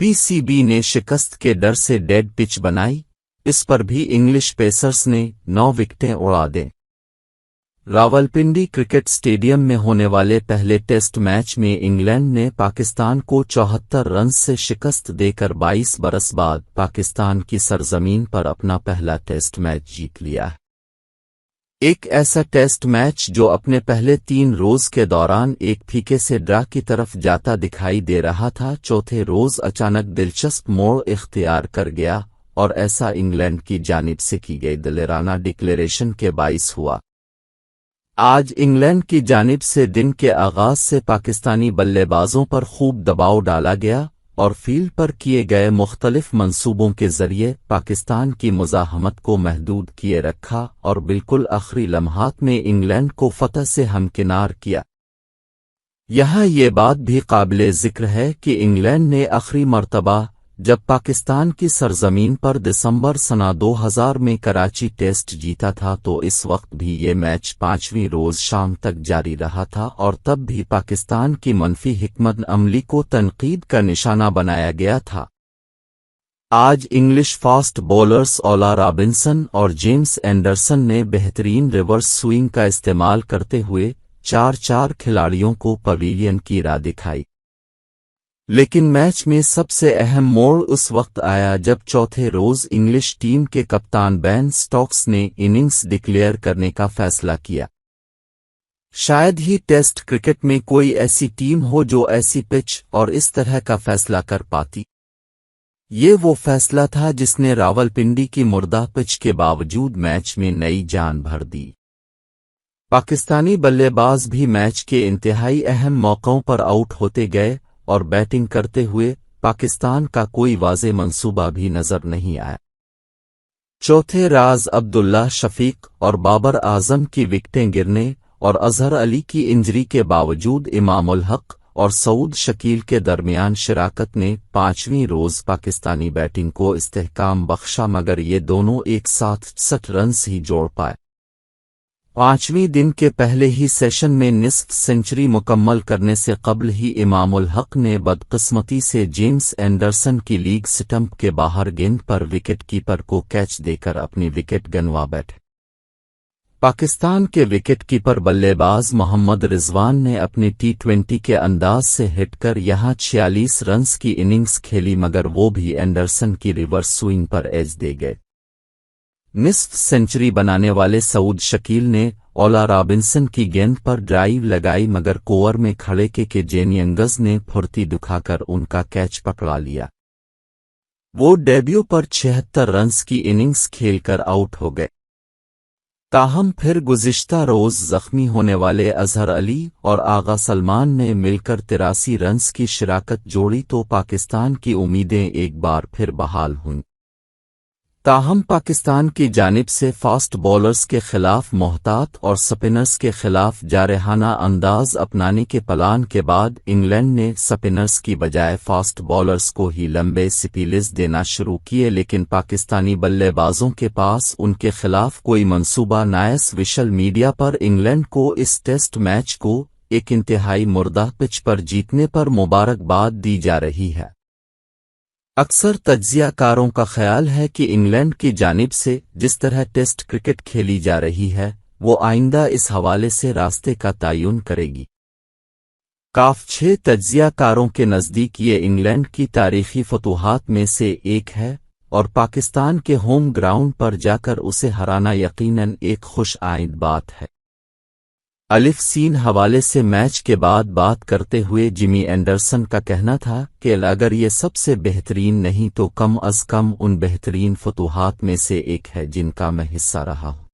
PCB ने शिकस्त के डर से डेड पिच बनाई, इस पर भी इंग्लिश पेसर्स ने 9 विकेटें उड़ा दें। रावलपिंडी क्रिकेट स्टेडियम में होने वाले पहले टेस्ट मैच में इंग्लैंड ने पाकिस्तान को 74 रन से शिकस्त देकर 22 बरस बाद पाकिस्तान की सरजमीन पर अपना पहला टेस्ट मैच जीत लिया। एक ऐसा टेस्ट मैच जो अपने पहले 3 रोज के दौरान एक फीके से ड्रा की तरफ जाता दिखाई दे रहा था, चौथे रोज अचानक दिलचस्प मोड़ इख्तियार कर गया और ऐसा इंग्लैंड की जानिब से की गई दिलेराना डिक्लेरेशन के बाइस हुआ। आज इंग्लैंड की जानिब से दिन के आगाज से पाकिस्तानी बल्लेबाजों पर खूब दबाव डाला गया और फील्ड पर किए गए मुख्तलिफ मंसूबों के जरिए पाकिस्तान की मुज़ाहमत को महदूद किए रखा और बिल्कुल आखिरी लम्हात में इंग्लैंड को फतह से हमकिनार किया। यहाँ ये बात भी काबिले ज़िक्र है कि इंग्लैंड ने आखिरी मर्तबा जब पाकिस्तान की सरजमीन पर दिसंबर सना 2000 में कराची टेस्ट जीता था तो इस वक्त भी ये मैच 5वीं रोज शाम तक जारी रहा था और तब भी पाकिस्तान की मनफी हिकमत अमली को तनकीद का निशाना बनाया गया था। आज इंग्लिश फास्ट बॉलर्स ओला रॉबिन्सन और जेम्स एंडरसन ने बेहतरीन रिवर्स स्विंग का इस्तेमाल करते हुए 4 खिलाड़ियों को पवेलियन की राह दिखाई। लेकिन मैच में सबसे अहम मोड़ उस वक्त आया जब चौथे रोज इंग्लिश टीम के कप्तान बेन स्टोक्स ने इनिंग्स डिक्लेयर करने का फैसला किया। शायद ही टेस्ट क्रिकेट में कोई ऐसी टीम हो जो ऐसी पिच और इस तरह का फैसला कर पाती। ये वो फैसला था जिसने रावलपिंडी की मुर्दा पिच के बावजूद मैच में नई जान भर दी। पाकिस्तानी बल्लेबाज भी मैच के इंतहाई अहम मौक़ों पर आउट होते गए और बैटिंग करते हुए पाकिस्तान का कोई वाज़े मंसूबा भी नजर नहीं आया। चौथे राज अब्दुल्ला शफीक और बाबर आजम की विकेटें गिरने और अजहर अली की इंजरी के बावजूद इमामुल हक और सऊद शकील के दरमियान शिराकत ने 5वीं रोज पाकिस्तानी बैटिंग को इस्तेहकाम बख्शा, मगर ये दोनों एक साथ 60 रन ही जोड़ पाए। 5वें दिन के पहले ही सेशन में निस्फ सेंचुरी मुकम्मल करने से कबल ही इमामुल हक ने बदकिस्मती से जेम्स एंडरसन की लीग स्टंप के बाहर गेंद पर विकेट कीपर को कैच देकर अपनी विकेट गंवा बैठे। पाकिस्तान के विकेट कीपर बल्लेबाज मोहम्मद रिजवान ने अपनी T20 के अंदाज से हिटकर यहां 46 रन की इनिंग्स खेली, मगर वो भी एंडरसन की रिवर्स स्विंग पर एज दे गए। निस्फ सेंचुरी बनाने वाले सऊद शकील ने ओला रॉबिन्सन की गेंद पर ड्राइव लगाई, मगर कोवर में खड़े के जेनियंगज ने फुर्ती दिखाकर उनका कैच पकड़ा लिया। वो डेब्यू पर 76 रन की इनिंग्स खेलकर आउट हो गए। ताहम फिर गुज़िश्ता रोज जख्मी होने वाले अजहर अली और आगा सलमान ने मिलकर 83 रन की शिराकत जोड़ी तो पाकिस्तान की उम्मीदें एक बार फिर बहाल हुईं। ताहम पाकिस्तान की जानिब से फास्ट बॉलर्स के खिलाफ मोहतात और स्पिनर्स के खिलाफ जारहाना अंदाज अपनाने के प्लान के बाद इंग्लैंड ने स्पिनर्स की बजाय फास्ट बॉलर्स को ही लंबे स्पेल्स देना शुरू किए, लेकिन पाकिस्तानी बल्लेबाजों के पास उनके खिलाफ कोई मंसूबा नाय। सोशल मीडिया पर इंग्लैंड को इस टेस्ट मैच को एक इंतहाई मुर्दा पिच पर जीतने पर मुबारकबाद दी जा रही है। अक्सर तज्जियाकारों का ख्याल है कि इंग्लैंड की जानिब से जिस तरह टेस्ट क्रिकेट खेली जा रही है वो आइंदा इस हवाले से रास्ते का तयन करेगी। काफ 6 तज्जियाकारों के नज़दीक ये इंग्लैंड की तारीखी फतूहात में से एक है और पाकिस्तान के होम ग्राउंड पर जाकर उसे हराना यकीनन एक खुश आइंद बात है। अलिफ सीन हवाले से मैच के बाद बात करते हुए जिमी एंडरसन का कहना था कि अगर ये सबसे बेहतरीन नहीं तो कम अज कम उन बेहतरीन फतूहात में से एक है जिनका मैं हिस्सा रहा हूं।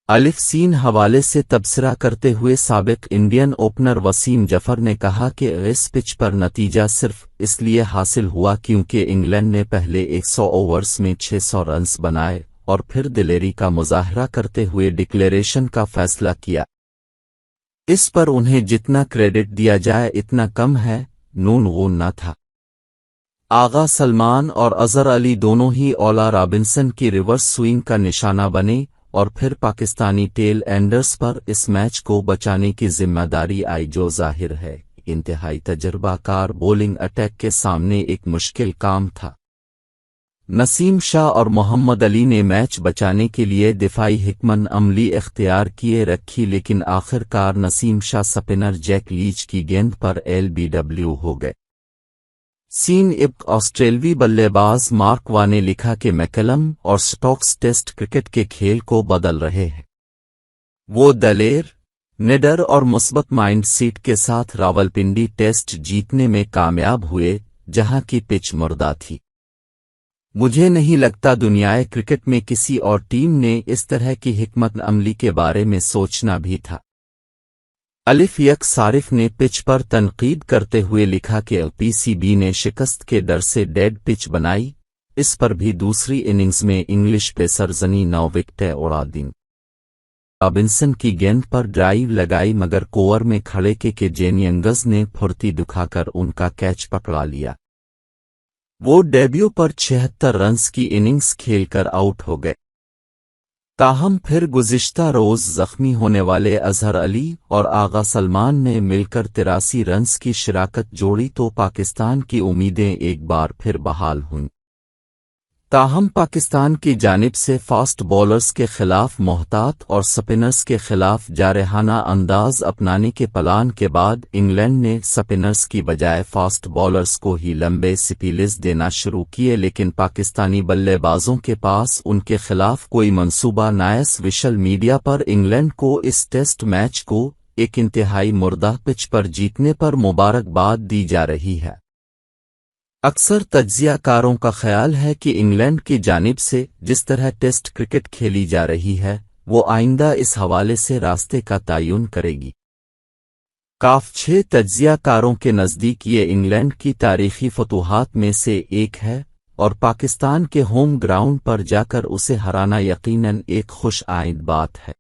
अलिफ सीन हवाले से तबसरा करते हुए साबिक इंडियन ओपनर वसीम जफर ने कहा कि इस पिच पर नतीजा सिर्फ इसलिए हासिल हुआ क्योंकि इंग्लैंड ने पहले 100 ओवर्स में 600 रन बनाए और फिर दिलेरी का मुजाहरा करते हुए डिक्लेरेशन का फैसला किया। इस पर उन्हें जितना क्रेडिट दिया जाए इतना कम है, नून वो न था। आगा सलमान और अजहर अली दोनों ही ओला रॉबिन्सन की रिवर्स स्विंग का निशाना बने और फिर पाकिस्तानी टेल एंडर्स पर इस मैच को बचाने की जिम्मेदारी आई, जो जाहिर है इंतहाई तजर्बा कार बॉलिंग अटैक के सामने एक मुश्किल काम था। नसीम शाह और मोहम्मद अली ने मैच बचाने के लिए दिफाई हिकमत अमली इख्तियार किए रखी, लेकिन आखिरकार Naseem Shah spinner Jack Leach की गेंद पर एलबीडब्ल्यू हो गए। सीन इब्क ऑस्ट्रेलवी बल्लेबाज मार्क वा ने लिखा कि मैकलम और स्टोक्स टेस्ट क्रिकेट के खेल को बदल रहे हैं। वो दलेर, निडर और मुस्बत माइंड सेट के साथ रावलपिंडी टेस्ट जीतने में कामयाब हुए, जहां की पिच मुर्दा थी। मुझे नहीं लगता दुनियाए क्रिकेट में किसी और टीम ने इस तरह की हिकमत अमली के बारे में सोचना भी था। अलिफ यक सारिफ ने पिच पर तनकीद करते हुए लिखा कि पीसीबी ने शिकस्त के डर से डेड पिच बनाई, इस पर भी दूसरी इनिंग्स में इंग्लिश पेसर जनी 9 विकेटें उड़ा दी। रॉबिन्सन की गेंद पर ड्राइव लगाई, मगर कोवर में खड़े के जेनियंगस ने फुर्ती दिखाकर उनका कैच पकड़ा लिया। वो डेब्यू पर 76 रन्स की इनिंग्स खेलकर आउट हो गए। ताहम फिर गुज़िश्ता रोज़ जख्मी होने वाले अजहर अली और आगा सलमान ने मिलकर 83 रन्स की शिराकत जोड़ी तो पाकिस्तान की उम्मीदें एक बार फिर बहाल हुईं। ताहम पाकिस्तान की जानिब से फास्ट बॉलर्स के खिलाफ मोहतात और स्पिनर्स के खिलाफ जारहाना अंदाज अपनाने के प्लान के बाद इंग्लैंड ने स्पिनर्स की बजाय फास्ट बॉलर्स को ही लंबे स्पेल्स देना शुरू किए, लेकिन पाकिस्तानी बल्लेबाजों के पास उनके खिलाफ कोई मंसूबा नायस। सोशल मीडिया पर इंग्लैंड को इस टेस्ट मैच को एक इंतहाई मुर्दा पिच पर जीतने पर मुबारकबाद दी जा रही है। अक्सर तज्जियाकारों का ख्याल है कि इंग्लैंड की जानिब से जिस तरह टेस्ट क्रिकेट खेली जा रही है, वो आइंदा इस हवाले से रास्ते का तयन करेगी। काफ 6 तज्जियाकारों के नज़दीक ये इंग्लैंड की तारीखी फतूहात में से एक है और पाकिस्तान के होम ग्राउंड पर जाकर उसे हराना यकीनन एक खुश आइंद बात है।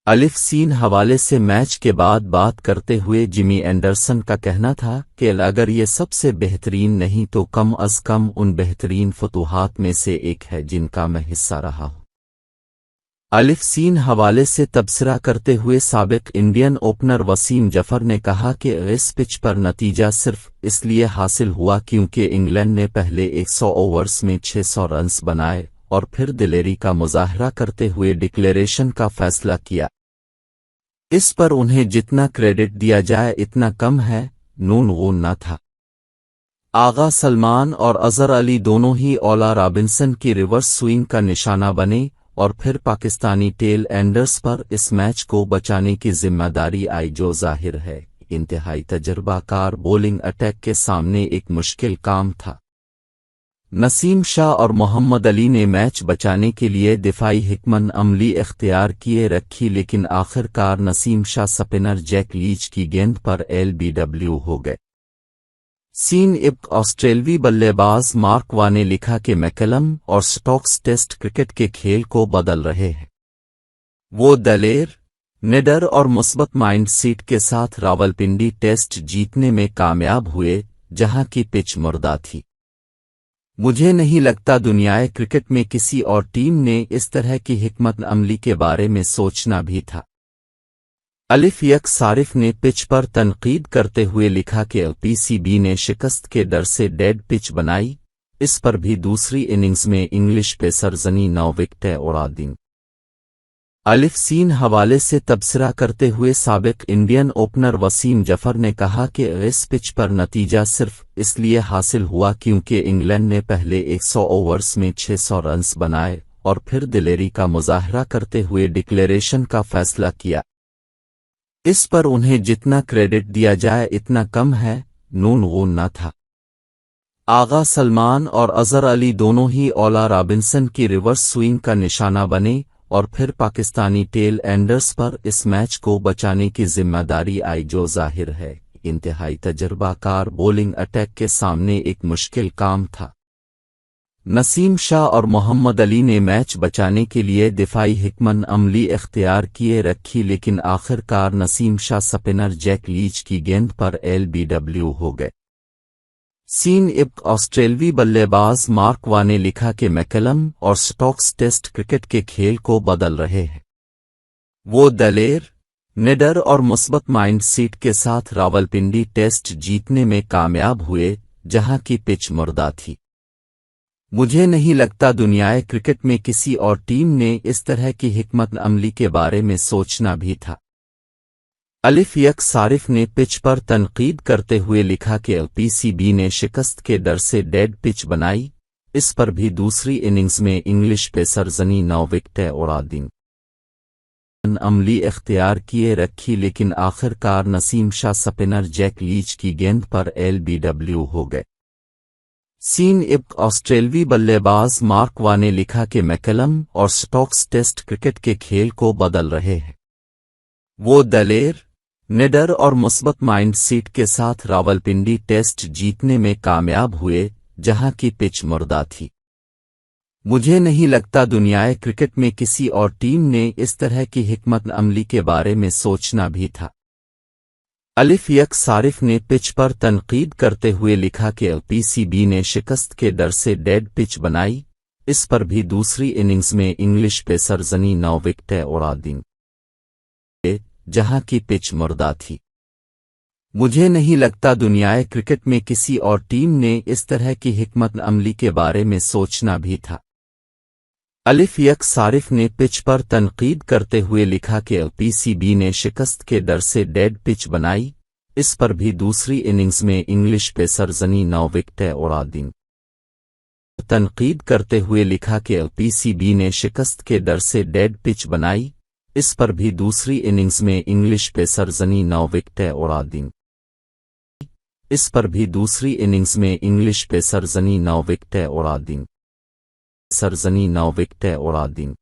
अलिफ सीन हवाले से मैच के बाद बात करते हुए जिमी एंडरसन का कहना था कि अगर ये सबसे बेहतरीन नहीं तो कम अज कम उन बेहतरीन फतूहात में से एक है जिनका मैं हिस्सा रहा हूं। अलिफ सीन हवाले से तबसरा करते हुए साबिक इंडियन ओपनर वसीम जफर ने कहा कि इस पिच पर नतीजा सिर्फ इसलिए हासिल हुआ क्योंकि इंग्लैंड ने पहले 100 ओवर्स में 600 रन्स बनाए और फिर दिलेरी का मुजाहरा करते हुए डिक्लेरेशन का फैसला किया। इस पर उन्हें जितना क्रेडिट दिया जाए इतना कम है, नून गून न था। आगा सलमान और अजहर अली दोनों ही ओला रॉबिन्सन की रिवर्स स्विंग का निशाना बने और फिर पाकिस्तानी टेल एंडर्स पर इस मैच को बचाने की जिम्मेदारी आई, जो जाहिर है इंतहाई तजर्बाकार बॉलिंग अटैक के सामने एक मुश्किल काम था। नसीम शाह और मोहम्मद अली ने मैच बचाने के लिए दिफाई हिकमत अमली इख्तियार किए रखी, लेकिन आखिरकार Naseem Shah spinner Jack Leach की गेंद पर एलबीडब्ल्यू हो गए। सीन इब्क ऑस्ट्रेलवी बल्लेबाज मार्क वा ने लिखा कि मैकलम और स्टोक्स टेस्ट क्रिकेट के खेल को बदल रहे हैं। वो दलेर, निडर और मुस्बत माइंड सेट के साथ रावलपिंडी टेस्ट जीतने में कामयाब हुए, जहां की पिच मुर्दा थी। मुझे नहीं लगता दुनियाए क्रिकेट में किसी और टीम ने इस तरह की हिकमत अमली के बारे में सोचना भी था। अलिफ यक सारिफ ने पिच पर तनकीद करते हुए लिखा कि पीसीबी ने शिकस्त के डर से डेड पिच बनाई, इस पर भी दूसरी इनिंग्स में इंग्लिश पेसर जनी 9 विकेटें उड़ा दी। अलिफ सीन हवाले से तबसरा करते हुए साबिक इंडियन ओपनर वसीम जफर ने कहा कि इस पिच पर नतीजा सिर्फ इसलिए हासिल हुआ क्योंकि इंग्लैंड ने पहले 100 ओवर्स में 600 रन्स बनाए और फिर दिलेरी का मुजाहरा करते हुए डिक्लेरेशन का फैसला किया। इस पर उन्हें जितना क्रेडिट दिया जाए इतना कम है, नून गून न था। आगा सलमान और अजहर अली दोनों ही ओला रॉबिन्सन की रिवर्स स्विंग का निशाना बने और फिर पाकिस्तानी टेल एंडर्स पर इस मैच को बचाने की जिम्मेदारी आई, जो जाहिर है इंतहाई तजर्बाकार बॉलिंग अटैक के सामने एक मुश्किल काम था। नसीम शाह और मोहम्मद अली ने मैच बचाने के लिए दिफाई हिकमत अमली इख्तियार किए रखी, लेकिन आखिरकार Naseem Shah spinner Jack Leach की गेंद पर एलबीडब्ल्यू हो गए। सीन इब्क ऑस्ट्रेलवी बल्लेबाज मार्क वा ने लिखा कि मैकलम और स्टोक्स टेस्ट क्रिकेट के खेल को बदल रहे हैं। वो दलेर, निडर और मुस्बत माइंड सीट के साथ रावलपिंडी टेस्ट जीतने में कामयाब हुए जहां की पिच मुर्दा थी। मुझे नहीं लगता दुनियाए क्रिकेट में किसी और टीम ने इस तरह की हिकमत अमली के बारे में सोचना भी था। अलिफ यक सारिफ ने पिच पर तनकीद करते हुए लिखा कि पीसीबी ने शिकस्त के डर से डेड पिच बनाई, इस पर भी दूसरी इनिंग्स में इंग्लिश पेसर जनी 9 विकेटें उड़ा दीं। अमली इख्तियार किए रखी लेकिन आखिरकार Naseem Shah spinner Jack Leach की गेंद पर एलबीडब्ल्यू हो गए। सीन इब्क ऑस्ट्रेलवी बल्लेबाज मार्क वा ने लिखा कि मैकलम और स्टोक्स टेस्ट क्रिकेट के खेल को बदल रहे हैं। वो दलेर, निडर और मुस्बत माइंड सीट के साथ रावलपिंडी टेस्ट जीतने में कामयाब हुए जहां की पिच मुर्दा थी। मुझे नहीं लगता दुनियाए क्रिकेट में किसी और टीम ने इस तरह की हिकमत अमली के बारे में सोचना भी था। अलिफ यक सारिफ ने पिच पर तनकीद करते हुए लिखा कि पीसीबी ने शिकस्त के डर से डेड पिच बनाई, इस पर भी दूसरी इनिंग्स में इंग्लिश पेसर जनी 9 विकेटें उड़ा दीं जहां की पिच मुर्दा थी। मुझे नहीं लगता दुनियाए क्रिकेट में किसी और टीम ने इस तरह की हिकमत अमली के बारे में सोचना भी था। अलिफ यक सारिफ ने पिच पर तनकीद करते हुए लिखा कि पीसीबी ने शिकस्त के डर से डेड पिच बनाई, इस पर भी दूसरी इनिंग्स में इंग्लिश पेसर जनी 9 विकेटें उड़ा दीं। तनकीद करते हुए लिखा कि पीसीबी ने शिकस्त के डर से डेड पिच बनाई, इस पर भी दूसरी इनिंग्स में इंग्लिश पेसर जनी 9 विकेटें उड़ा दीं। इस पर भी दूसरी इनिंग्स में इंग्लिश पेसर जनी 9 विकेटें उड़ा दीं। सरजनी 9 विकेटें उड़ा दीं।